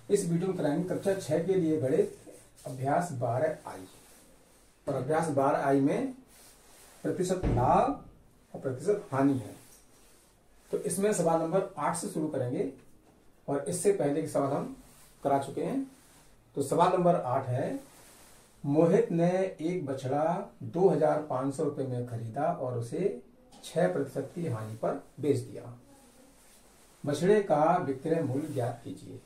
इस वीडियो में कराएंगे कक्षा 6 के लिए गणित अभ्यास 12I। और अभ्यास 12I में प्रतिशत लाभ और प्रतिशत हानि है। तो इसमें सवाल नंबर 8 से शुरू करेंगे और इससे पहले के सवाल हम करा चुके हैं। तो सवाल नंबर 8 है, मोहित ने एक बछड़ा 2500 रुपए में खरीदा और उसे 6% की हानि पर बेच दिया। बछड़े का विक्रय मूल्य ज्ञात कीजिए।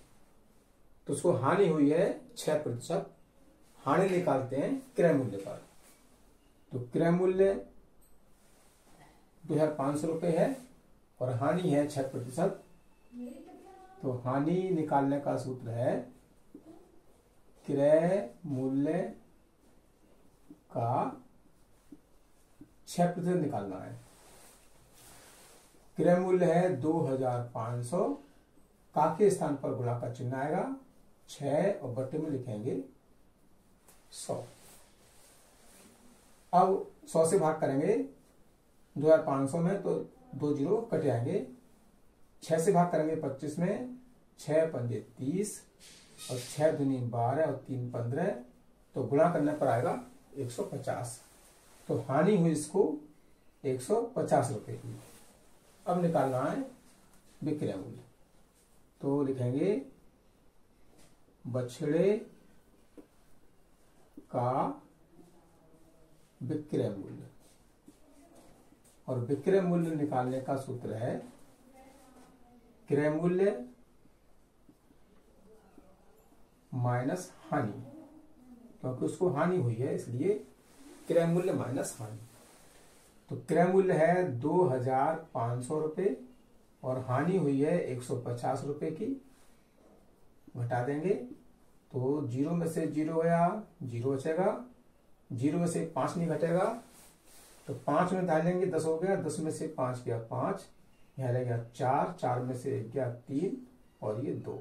तो उसको हानि हुई है 6%, हानि निकालते हैं क्रय मूल्य पर। तो क्रय मूल्य 2500 रुपए है और हानि है 6%। तो हानि निकालने का सूत्र है क्रय मूल्य का 6% निकालना है। क्रय मूल्य है 2500, का के स्थान पर गुणा का चिन्ह आएगा 6 और बट्टे में लिखेंगे 100। अब 100 से भाग करेंगे 2500 में तो 2 जीरो कट जाएंगे। 6 से भाग करेंगे 25 में, 6 पंजे 30 और 6 दूनी 12 और 3 15, तो गुणा करने पर आएगा 150। तो हानि हुई इसको 150 रुपए की। अब निकालना है विक्रय मूल्य। तो लिखेंगे बछड़े का विक्रय मूल्य, और विक्रय मूल्य निकालने का सूत्र है क्रय मूल्य माइनस हानि, क्योंकि उसको हानि हुई है इसलिए क्रय मूल्य माइनस हानि। तो क्रय मूल्य है 2500 रुपए और हानि हुई है 150 रुपए की। घटा देंगे तो 0 में से 0 गया, 0 बचेगा। 0 में से 5 नहीं घटेगा तो 5 में डालेंगे 10 हो गया, 10 में से 5 गया 5, यहाँ रह गया 4, 4 में से गया 3 और ये 2।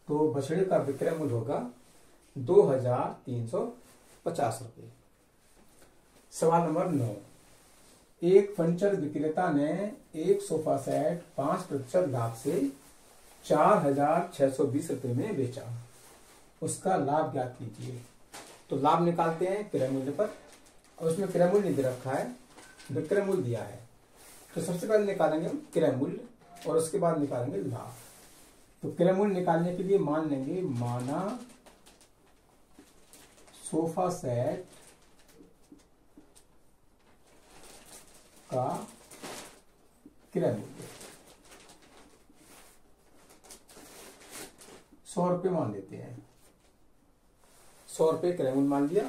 तो बछड़े का विक्रय मूल्य होगा 2350 रुपए। सवाल नंबर 9, एक फर्नीचर विक्रेता ने एक सोफा सेट 5% लाभ से 4620 रुपए में बेचा। उसका लाभ ज्ञात कीजिए। तो लाभ निकालते हैं क्रय मूल्य पर, और उसमें क्रय मूल्य नहीं दे रखा है, विक्रय मूल्य दिया है। तो सबसे पहले निकालेंगे हम क्रय मूल्य और उसके बाद निकालेंगे लाभ। तो क्रय मूल्य निकालने के लिए मान लेंगे, माना सोफा सेट का क्रय मूल्य 100 रुपये मान लेते हैं। 100 रुपये क्रय मूल्य मान लिया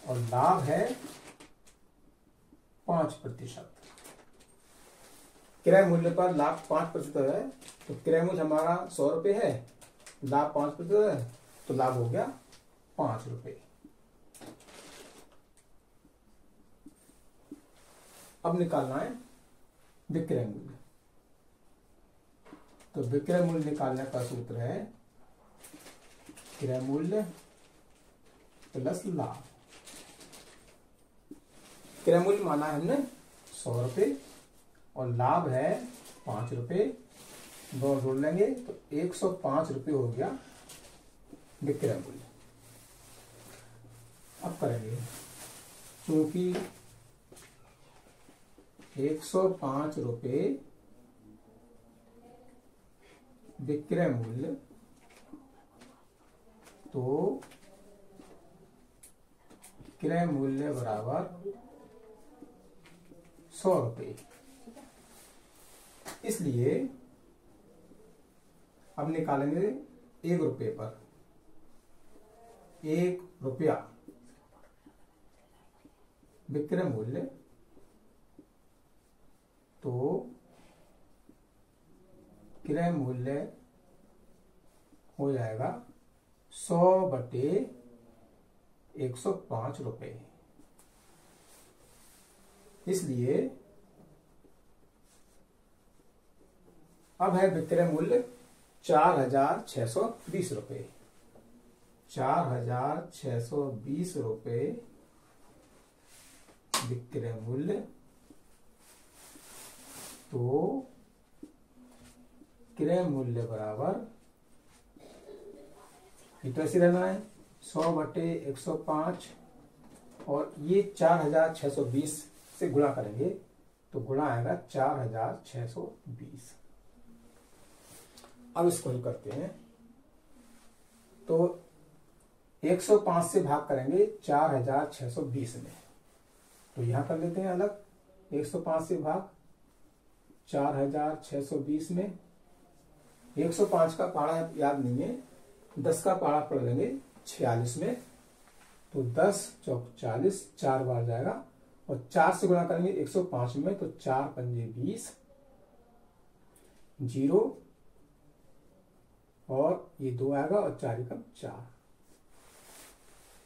और लाभ है 5%। क्रय मूल्य पर लाभ 5% है, तो क्रय मूल्य हमारा 100 रुपये है, लाभ 5% है, तो लाभ हो गया 5 रुपये। अब निकालना है विक्रय मूल्य। तो विक्रय मूल्य निकालने का सूत्र है क्रय मूल्य प्लस लाभ। क्रय मूल्य माना है हमने 100 रुपये और लाभ है 5 रुपये, दोनों जोड़ लेंगे तो 105 रुपये हो गया विक्रय मूल्य। अब करेंगे, क्योंकि 105 रुपये विक्रय मूल्य, तो क्रय मूल्य बराबर 100 रुपये। इसलिए अब निकालेंगे 1 रुपये पर। 1 रुपया विक्रय मूल्य, तो क्रय मूल्य हो जाएगा 100/105 रुपये। इसलिए अब है विक्रय मूल्य 4620 रुपये। 4620 रुपये विक्रय मूल्य, तो क्रय मूल्य बराबर ये तो ऐसे रहना है 100/105 और ये 4620 से गुणा करेंगे तो गुणा आएगा 4620। अब इसको हल करते हैं तो 105 से भाग करेंगे 4620 में, तो यहां कर लेते हैं अलग। 105 से भाग 4620 में, 105 का पहाड़ा याद नहीं है, 10 का पहाड़ा पढ़ लेंगे 46 में, तो 10 चौक 40, 4 बार जाएगा और 4 से गुणा करेंगे 105 में तो 4 पंजे 20, 0 और ये 2 आएगा और 4 एकम 4।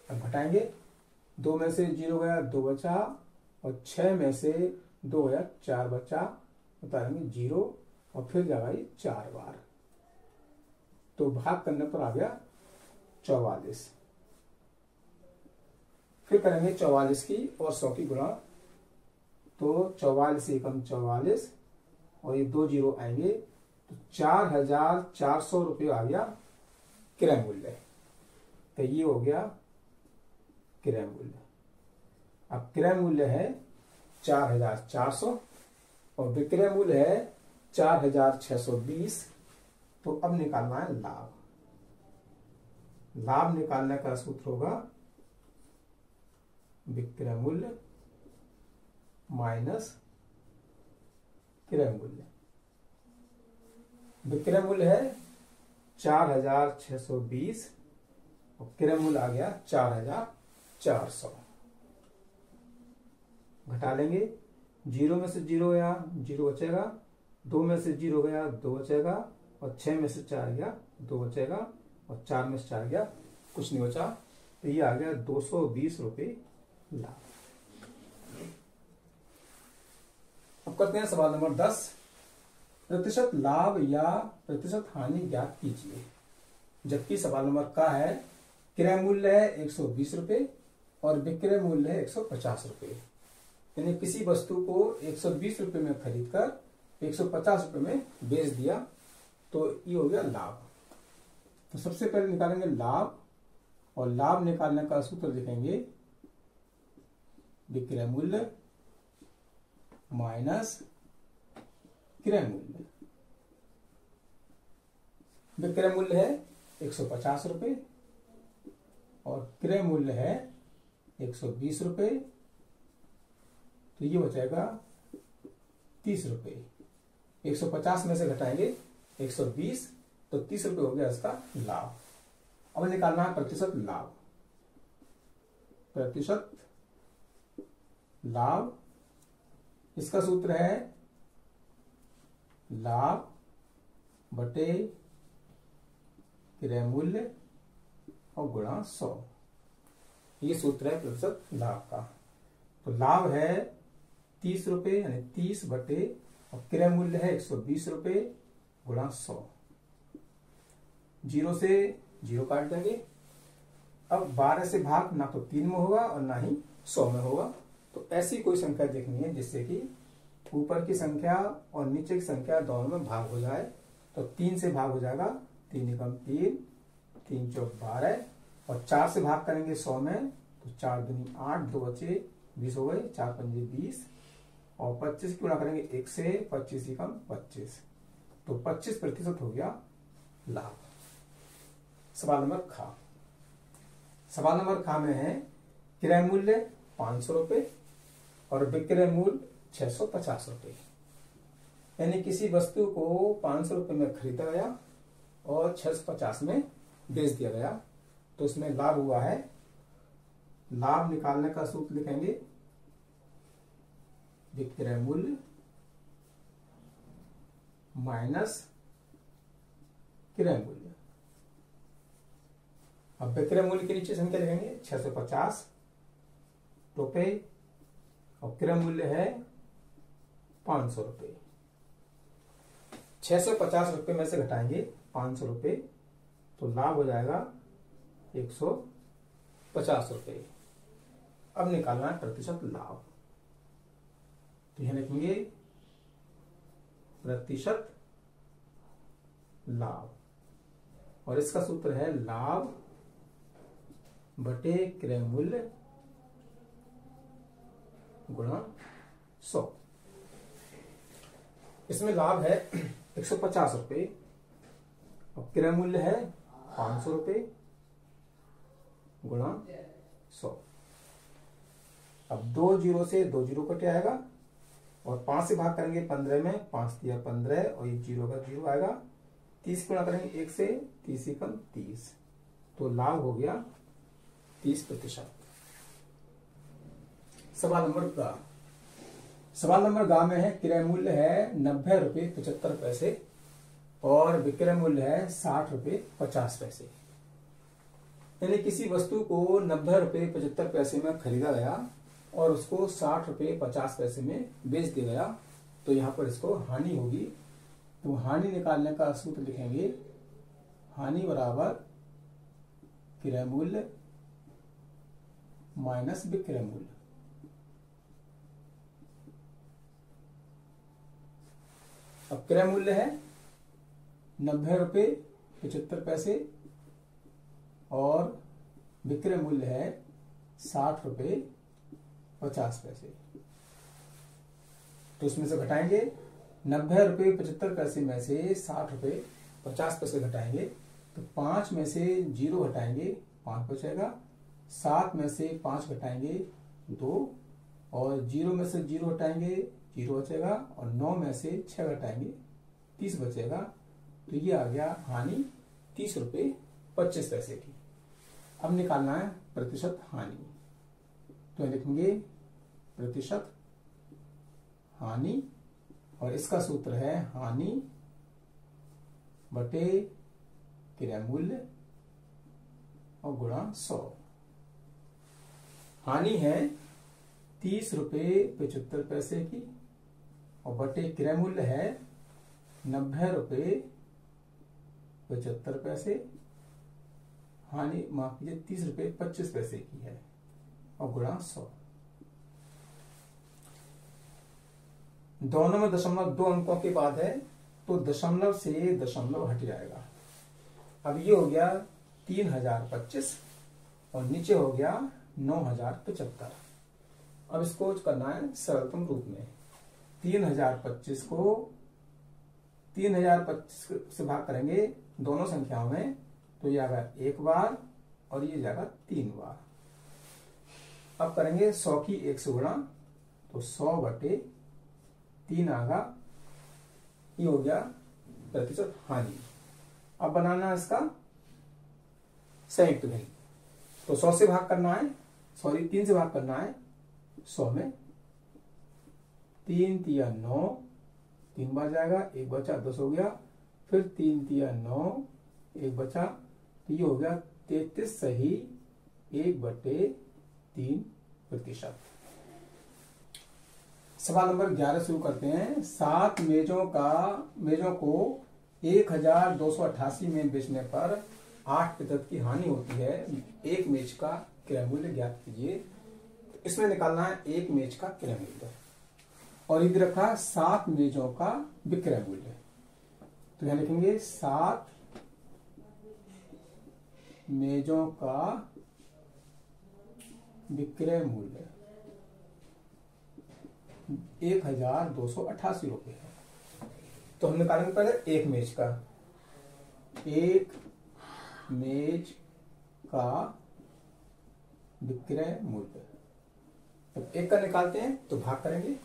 अब घटाएंगे, 2 में से 0 गया 2 बचा और 6 में से 2 गया 4 बचा, उतारेंगे 0 और फिर जाएगा ये 4 बार, तो भाग करने पर आ गया 44। फिर करेंगे 44 की और 100 की गुणा, तो 44 एकम 44 और ये 2 0 आएंगे तो 4400 रुपये आ गया क्रय मूल्य। तो ये हो गया क्रय मूल्य। अब क्रय मूल्य है 4400 और विक्रय मूल्य है 4620। तो अब निकालना है लाभ। लाभ निकालने का सूत्र होगा विक्रय मूल्य माइनस क्रय मूल्य। विक्रय मूल्य है 4620 और क्रय मूल्य आ गया 4400। घटा लेंगे, 0 में से 0 गया 0 बचेगा, 2 में से 0 गया 2 बचेगा और 6 में से 4 गया 2 बचेगा और 4 में से 4 गया कुछ नहीं बचा, तो ये आ गया 220 रुपये लाभ। अब करते हैं सवाल नंबर 10। प्रतिशत लाभ या प्रतिशत हानि ज्ञात कीजिए। जबकि सवाल नंबर का है क्रय मूल्य है 120 रुपये और विक्रय मूल्य है 150 रुपये, यानी किसी वस्तु को 120 रुपये में खरीद कर 150 रुपये में बेच दिया, तो ये हो गया लाभ। तो सबसे पहले निकालेंगे लाभ और लाभ निकालने का सूत्र लिखेंगे विक्रय मूल्य माइनस क्रय मूल्य। विक्रय मूल्य है 150 रुपये और क्रय मूल्य है 120 रुपये, तो ये बचेगा 30 रुपये। 150 में से घटाएंगे 120 तो 30 रुपये हो गया इसका लाभ। अब निकालना है प्रतिशत लाभ। प्रतिशत लाभ, इसका सूत्र है लाभ बटे क्रय मूल्य और गुणा 100। ये सूत्र है प्रतिशत लाभ का। तो लाभ है 30 रुपये यानी 30 बटे और क्रय मूल्य है 120 रुपये गुणा 100। 0 से 0 काट देंगे। अब 12 से भाग ना तो 3 में होगा और ना ही 100 में होगा, तो ऐसी कोई संख्या देखनी है जिससे कि ऊपर की संख्या और नीचे की संख्या दोनों में भाग हो जाए। तो 3 से भाग हो जाएगा, 3 एकम 3, 3 चौक 12 और 4 से भाग करेंगे 100 में तो 4 दूनी 8, 2 बचे 20 हो गए, 4 पंजे 20 और 25 की गुणा करेंगे 1 से, 25 एकम 25, तो 25% हो गया लाभ। सवाल नंबर खा। सवाल नंबर खा में है क्रय मूल्य 500 रुपये और विक्रय मूल्य 650 रुपये, यानी किसी वस्तु को 500 रुपये में खरीदा गया और 650 में बेच दिया गया, तो इसमें लाभ हुआ है। लाभ निकालने का सूत्र लिखेंगे विक्रय मूल्य माइनस क्रय मूल्य। अब विक्रय मूल्य के नीचे संख्या लिखेंगे 650 रुपये और क्रय मूल्य है 500 रुपये। 650 रुपये में से घटाएंगे 500 रुपये तो लाभ हो जाएगा 150 रुपये। अब निकालना है प्रतिशत लाभ। तो यह लिखेंगे प्रतिशत लाभ और इसका सूत्र है लाभ बटे क्रय मूल्य गुणा 100। इसमें लाभ है 150 रुपये और क्रय मूल्य है 500 रुपये गुणा 100। अब 2 जीरो से 2 जीरो कट आएगा और 5 से भाग करेंगे 15 में, 5 दिया 15 और ये जीरो का जीरो आएगा। 30 गुणा करेंगे 1 से, 30 एकम 30, तो लाभ हो गया 30%। सवाल नंबर ग। सवाल नंबर ग में है क्रय मूल्य है 90 रुपये 75 पैसे और विक्रय मूल्य है 60 रुपये 50 पैसे। यानी किसी वस्तु को 90 रुपये 75 पैसे में खरीदा गया और उसको 60 रुपये 50 पैसे में बेच दिया गया, तो यहां पर इसको हानि होगी। तो हानि निकालने का सूत्र लिखेंगे, हानि बराबर क्रय मूल्य माइनस विक्रय मूल्य। अब क्रय मूल्य है 90 रुपये 75 पैसे और विक्रय मूल्य है 60 रुपये 50 पैसे। तो उसमें से घटाएंगे 90 रुपये 75 पैसे में से 60 रुपये 50 पैसे घटाएंगे तो 5 में से 0 घटाएंगे 5 बचेगा, 7 में से 5 घटाएंगे 2 और 0 में से 0 घटाएंगे 0 बचेगा और 9 में से 6 घटाएंगे 30 बचेगा। तो ये आ गया हानि 30 रुपये 25 पैसे की। अब निकालना है प्रतिशत हानि, तो लिखेंगे प्रतिशत हानि और इसका सूत्र है हानि बटे क्रय मूल्य और गुणा 100। हानि है 30 रुपये 75 पैसे की और बटे क्रय मूल्य है 90 रुपये 75 पैसे। हानि माफ कीजिए 30 रुपये 25 पैसे की है और गुणा 100। दोनों में दशमलव 2 अंकों के बाद है तो दशमलव से दशमलव हट जाएगा। अब ये हो गया 3025 और नीचे हो गया 9075। अब इसको करना है सरलतम रूप में। 3025 को 3025 से भाग करेंगे दोनों संख्याओं में तो ये आएगा 1 बार और ये जाएगा 3 बार। अब करेंगे 100 की 1 से गुणा तो 100 बटे 3 आएगा, ये हो गया प्रतिशत हानि। अब बनाना है इसका संयुक्त भिन्न, तो 100 से भाग करना है, सॉरी 3 से भाग करना है 100 में। 3 तिया 9, 3 बार जाएगा, 1 बचा 10 हो गया, फिर 3 तिया 9, 1 बचा, तो ये हो गया 33 सही 1/3%। सवाल नंबर 11 शुरू करते हैं। 7 मेजों को 1288 में बेचने पर 8% की हानि होती है। एक मेज का क्रय मूल्य ज्ञात कीजिए। इसमें निकालना है एक मेज का क्रय मूल्य और इधर रखा 7 मेजों का विक्रय मूल्य। तो यहां लिखेंगे 7 मेजों का विक्रय मूल्य 1288 रुपये है। तो हम निकालेंगे पहले एक मेज का, एक मेज का विक्रय मूल्य। तो एक का निकालते हैं तो भाग करेंगे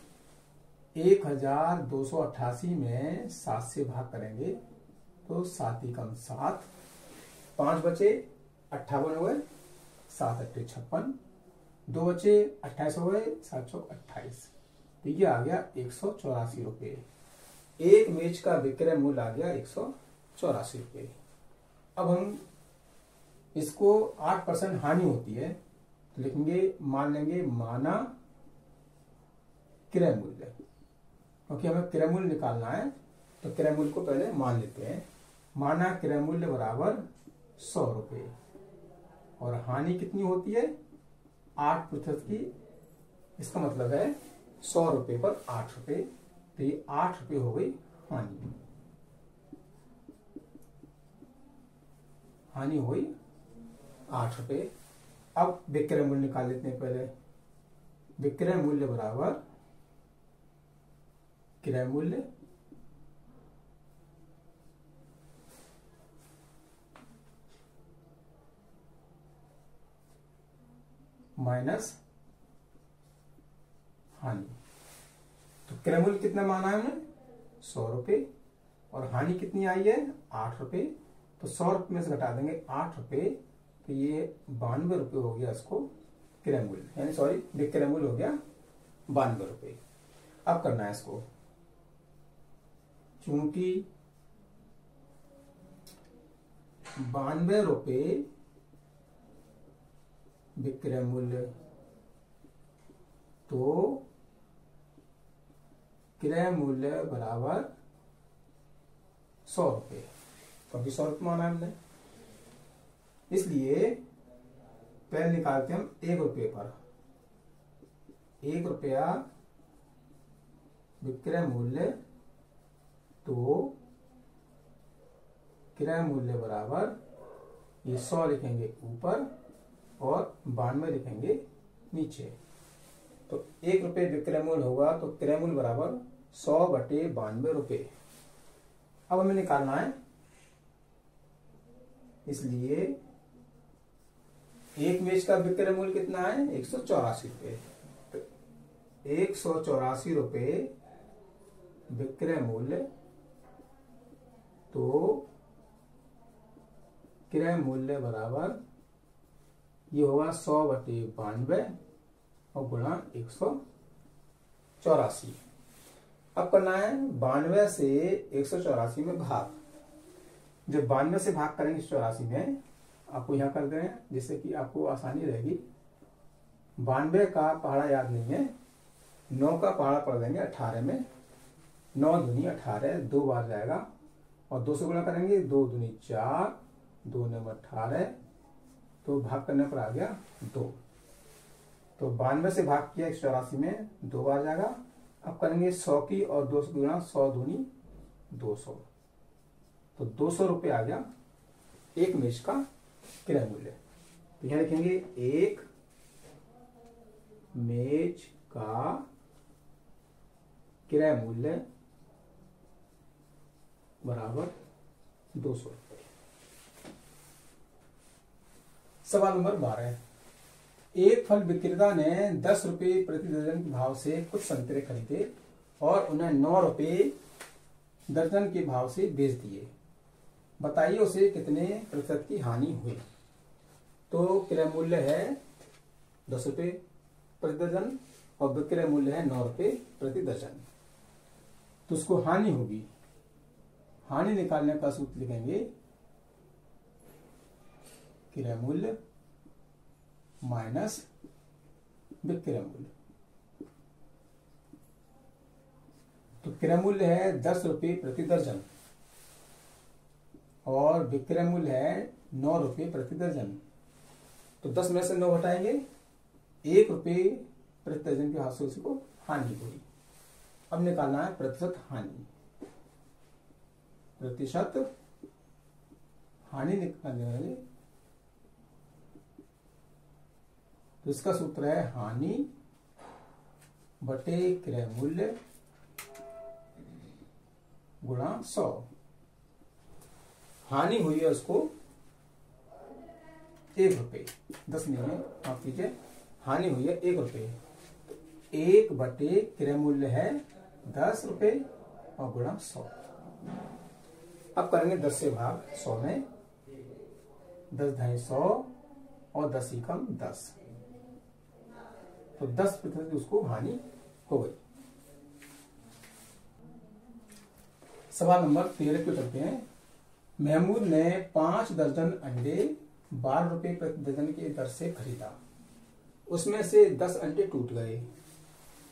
1288 में 7 से भाग करेंगे तो 7 एकम 7, 5 बचे 58 हो गए, 7 अट्ठे 56, 2 बचे 28 हो गए, 7 चौक 28, तो ये आ गया 184 रुपये। एक मेज का विक्रय मूल्य आ गया 184 रुपये। अब हम इसको 8% हानि होती है तो लिखेंगे, मान लेंगे माना क्रय मूल्य, क्योंकि हमें क्रय मूल्य निकालना है तो क्रय मूल्य को पहले मान लेते हैं। माना क्रय मूल्य बराबर 100 रुपये और हानि कितनी होती है 8% की। इसका मतलब है 100 रुपये पर 8 रुपये, तो ये 8 रुपये हो गई हानि। हानि हो गई 8 रुपये। अब विक्रय मूल्य निकाल लेते हैं। पहले विक्रय मूल्य बराबर क्रय मूल्य माइनस हानि। तो क्रय मूल्य कितना माना है हमने 100 रुपये और हानि कितनी आई है 8 रुपये। तो 100 रुपये में से घटा देंगे 8 रुपये, तो ये 92 रुपये हो गया इसको क्रय मूल्य, यानी सॉरी विक्रय मूल्य हो गया 92 रुपये। अब करना है इसको, चूंकि 92 रुपये विक्रय मूल्य, तो क्रय मूल्य बराबर 100 रुपये। तो अभी 100 रुपये माना हमने, इसलिए पहले निकालते हम 1 रुपये पर। 1 रुपया विक्रय मूल्य, तो क्रय मूल्य बराबर ये 100 लिखेंगे ऊपर और 92 लिखेंगे नीचे। तो 1 रुपये विक्रय मूल्य होगा, तो क्रय मूल्य बराबर 100 बटे 92 रुपये। अब हमें निकालना है, इसलिए एक मेज का विक्रय मूल्य कितना है 184 रुपये। तो 184 रुपये विक्रय मूल्य, तो क्रय मूल्य बराबर ये होगा 100 बटे 92 और गुणा 184। अब करना है 92 से 184 में भाग। जब 92 से भाग करेंगे 184 में, आपको यहां कर दें जिससे कि आपको आसानी रहेगी। 92 का पहाड़ा याद नहीं है, 9 का पहाड़ा पढ़ देंगे 18 में। 9 दूनी 18, 2 बार जाएगा और 2 से गुणा करेंगे, 2 दूनी 4, 2 9 18, तो भाग करने पर आ गया 2। तो 92 से भाग किया 184 में, 2 बार जाएगा। अब करेंगे 100 की और 2 से गुणा, 100 दूनी 200, तो 200 रुपये आ गया एक मेज का क्रय मूल्य। तो यहां लिखेंगे एक मेज का क्रय मूल्य बराबर 200 रुपये। सवाल नंबर 12, एक फल विक्रेता ने 10 रुपये प्रति दर्जन के भाव से कुछ संतरे खरीदे और उन्हें 9 रुपये दर्जन के भाव से बेच दिए। बताइए उसे कितने प्रतिशत की हानि हुई। तो क्रय मूल्य है 10 रुपये प्रति दर्जन और विक्रय मूल्य है 9 रुपये प्रति दर्जन। तो उसको हानि होगी। हानि निकालने का सूत्र लिखेंगे क्रय मूल्य माइनस विक्रय मूल्य। तो क्रय मूल्य है 10 रुपये प्रति दर्जन और विक्रय मूल्य है 9 रुपये प्रति दर्जन। तो 10 में से 9 घटाएंगे, 1 रुपये प्रति दर्जन के हाथ से उसी को हानि हुई। अब निकालना है प्रतिशत हानि। प्रतिशत हानि निकालने वाले, तो इसका सूत्र है हानि बटे क्रय मूल्य गुणा 100। हानि हुई है उसको 1 रुपये, 10 नहीं है, माफ कीजिए, हानि हुई है 1 रुपये। 1 बटे क्रय मूल्य है 10 रुपये और गुणा 100। अब करेंगे 10 से भाग 100 में, 10 ढाई 100 और 10 ही कम 10, तो 10% उसको हानि हो गई। सवाल नंबर 13 पे चलते हैं। महमूद ने 5 दर्जन अंडे 12 रुपये प्रति दर्जन के दर से खरीदा। उसमें से 10 अंडे टूट गए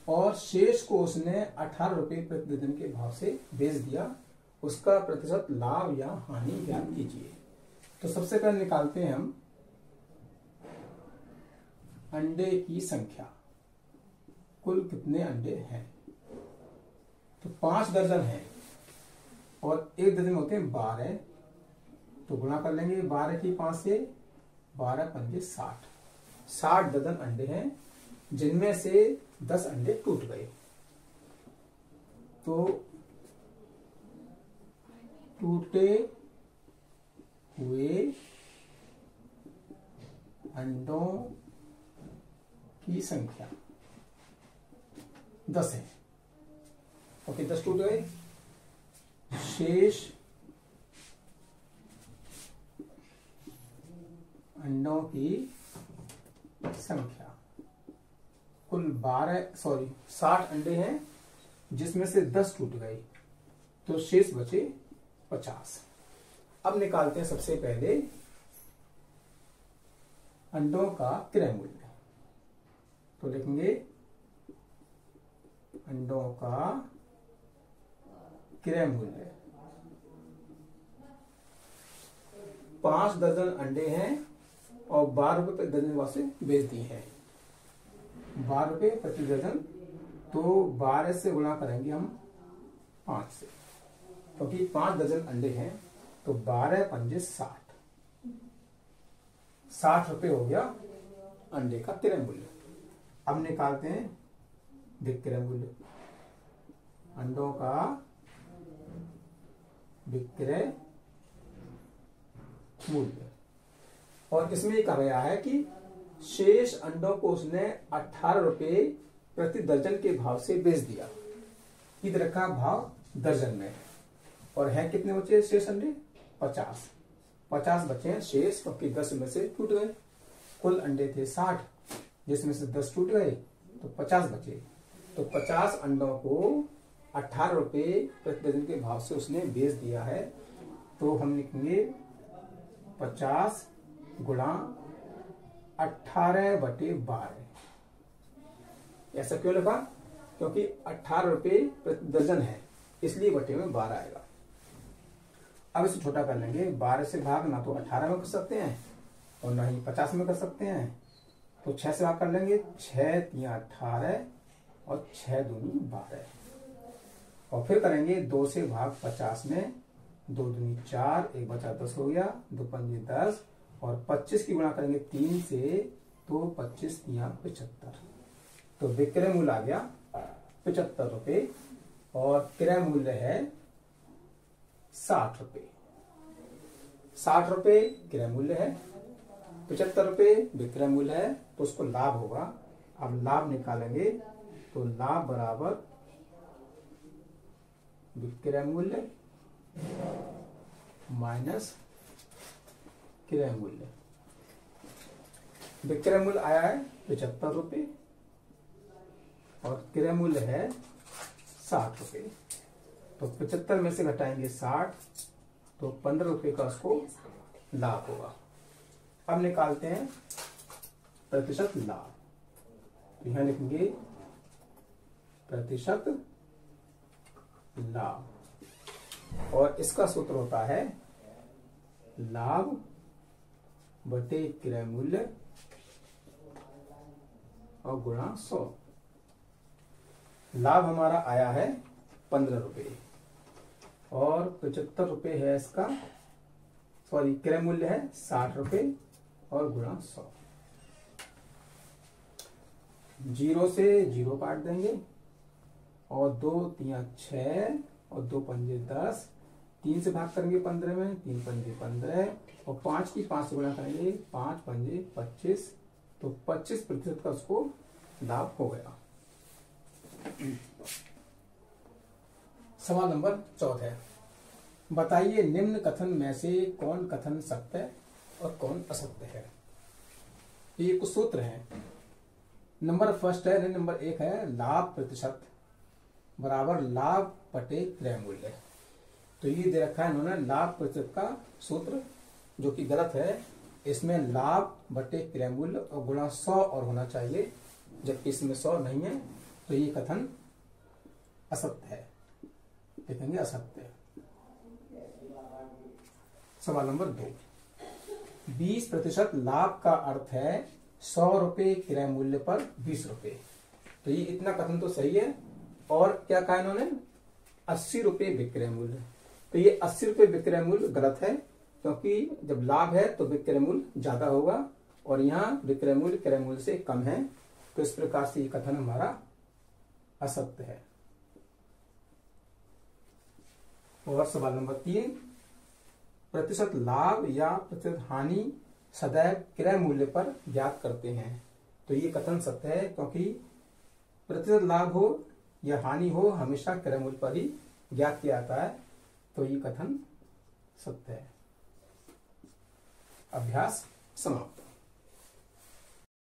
और शेष को उसने 18 रुपये प्रति दर्जन के भाव से बेच दिया। उसका प्रतिशत लाभ या हानि ज्ञात कीजिए। तो सबसे पहले निकालते हैं हम अंडे की संख्या, कुल कितने अंडे हैं। तो 5 दर्जन है और 1 दर्जन होते हैं 12, तो गुणा कर लेंगे 12 की 5 से, 12 पंजे 60। 60 दर्जन अंडे हैं जिनमें से 10 अंडे टूट गए। तो टूटे हुए अंडों की संख्या 10 है। ओके, 10 टूट गए। शेष अंडों की संख्या कुल 60 अंडे हैं जिसमें से 10 टूट गए, तो शेष बचे 50। अब निकालते हैं सबसे पहले अंडों का क्रय मूल्य। तो लिखेंगे अंडों का क्रय मूल्य। 5 दर्जन अंडे हैं और 12 रुपए प्रति दर्जन वास्ते बेच दिए हैं। 12 रुपए प्रति दर्जन, तो 12 से गुणा करेंगे हम 5 से, क्योंकि 5 दर्जन अंडे हैं तो 12 पंजे 60। 60 रुपए हो गया अंडे का क्रय मूल्य। अब निकालते हैं विक्रय मूल्य। अंडों का विक्रय मूल्य, और इसमें ये कहा गया है कि शेष अंडों को उसने 18 रुपए प्रति दर्जन के भाव से बेच दिया। इधर रखा भाव दर्जन में, और है कितने बचे शेष अंडे? 50। 50 बचे हैं शेष, क्योंकि 10 में से टूट गए। कुल अंडे थे 60 जिसमें से 10 टूट गए, तो 50 बचे। तो 50 अंडों को 18 रुपए प्रति दर्जन के भाव से उसने बेच दिया है। तो हम लिखेंगे 50 गुणा 18/12। ऐसा क्यों लिखा? क्योंकि 18 रुपए प्रति दर्जन है, इसलिए बटे में 12 आएगा। अब इसे छोटा कर लेंगे। 12 से भाग ना तो 18 में कर सकते हैं और ना ही 50 में कर सकते हैं, तो 6 से भाग कर लेंगे। 6 3 18 और 6 दूनी 12, और फिर करेंगे 2 से भाग 50 में। 2 दूनी 4, 1 बचा 10 हो गया, 2 पंजे 10, और 25 की गुणा करेंगे 3 से, तो 25 3 75। तो विक्रय मूल्य आ गया 75 रुपए, और क्रय मूल्य है 60 रुपए। 60 रुपए क्रय मूल्य है, 75 रुपए विक्रय मूल्य है, तो उसको लाभ होगा। अब लाभ निकालेंगे तो लाभ बराबर विक्रय मूल्य माइनस क्रय मूल्य। विक्रय मूल्य आया है 75 रुपए और क्रय मूल्य है 60 रुपए। तो 75 में से घटाएंगे 60, तो 15 रुपए का उसको लाभ होगा। अब निकालते हैं प्रतिशत लाभ। तो यहां लिखेंगे प्रतिशत लाभ, और इसका सूत्र होता है लाभ बटे क्रय मूल्य और गुणा 100। लाभ हमारा आया है 15 रुपए और 75 रुपए है इसका, सॉरी क्रय मूल्य है 60 रुपए और गुणा 100। 0 से 0 काट देंगे, और 2 3 6 और 2 पंजे 10, 3 से भाग करेंगे 15 में, 3 पंजे 15, और 5 की 5 से गुणा करेंगे, 5 पंजे 25, तो 25% का उसको लाभ हो गया। सवाल नंबर 14, बताइए निम्न कथन में से कौन कथन सत्य और कौन असत्य है। ये कुछ सूत्र हैं। नंबर फर्स्ट है, नंबर 1 है लाभ प्रतिशत बराबर लाभ बटे क्रय मूल्य। तो ये दे रखा है इन्होंने लाभ प्रतिशत का सूत्र, जो कि गलत है। इसमें लाभ बटे क्रय मूल्य और गुणा 100 और होना चाहिए, जबकि इसमें 100 नहीं है, तो ये कथन असत्य है। देखेंगे असत्य। सवाल नंबर 2, 20% लाभ का अर्थ है 100 रुपए क्रय मूल्य पर 20 रुपए। तो ये इतना कथन तो सही है। और क्या कहा इन्होंने? 80 रुपए विक्रय मूल्य। तो ये 80 रुपए विक्रय मूल्य गलत है, क्योंकि जब लाभ है तो विक्रय मूल्य ज्यादा होगा, और यहाँ विक्रय मूल्य क्रय मूल्य से कम है, तो इस प्रकार से ये कथन हमारा असत्य है। और सवाल नंबर 3, प्रतिशत लाभ या प्रतिशत हानि सदैव क्रय मूल्य पर ज्ञात करते हैं। तो ये कथन सत्य है, क्योंकि प्रतिशत लाभ हो या हानि हो हमेशा क्रय मूल्य पर ही ज्ञात किया जाता है। तो ये कथन सत्य है। अभ्यास समाप्त।